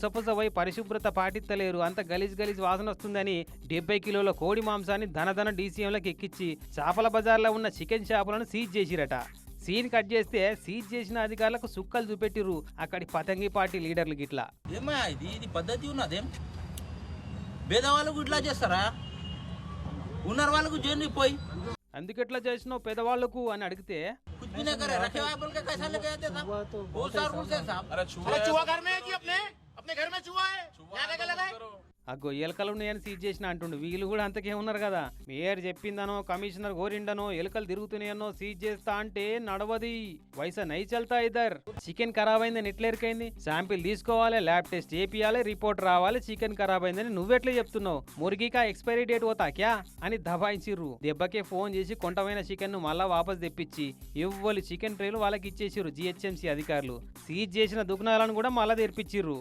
పుసపుసవై పరిశుభ్రత పాటిత్తలేరు, అంత గలీజ్ గలీజ్ వాసన వస్తుందని 70 కిలోల కోడి మాంసాన్ని ధనధన డీసీఎంలకు ఎక్కించి చేపల బజార్లో ఉన్న చికెన్ షాపులను సీజ్ చేసిరట. సీన్ కట్ చేస్తే సీజ్ చేసిన అధికారులకు సుక్కలు చూపెట్టిర్రు అక్కడి పతంగి పార్టీ లీడర్లు గిట్లా. ఏమా ఇది పద్ధతి ఉన్నదేం? పేదవాళ్ళకు ఇట్లా చేస్తారా? ఉన్న వాళ్ళకు జర్నీ పోయి అందుకెట్లా చేసినావు పెదవాళ్లకు అని అడిగితే ఆ గొయ్యలకలు ఉన్నాయని సీజ్ చేసిన అంటుండు. వీళ్ళు కూడా అంతకే ఉన్నారు కదా. మేయర్ చెప్పిందనో కమిషనర్ గోరిండనో ఎలుకలు తిరుగుతున్నాయనో సీజ్ చేస్తా అంటే నడవది. వైసా నై చల్తా ఇద్దరు. చికెన్ ఖరాబ్ అయిందని ఎట్లా ఎరికైంది? శాంపిల్ తీసుకోవాలి, ల్యాబ్ టెస్ట్ చేపియాలి, రిపోర్ట్ రావాలి. చికెన్ ఖరాబ్ అయిందని నువ్వెట్లా చెప్తున్నావు? మురిగికా ఎక్స్పైరీ డేట్ పోతా క్యా అని దబాయించిర్రు. దెబ్బకే ఫోన్ చేసి కొంటమైన చికెన్ ను మళ్ళా వాపస్ తెప్పించి ఎవ్వరు చికెన్ ట్రేలు వాళ్ళకి ఇచ్చేసిర్రు. జిహెచ్ఎంసీ అధికారులు సీజ్ చేసిన దుకాణాలను కూడా మళ్ళా తెరిపించిర్రు.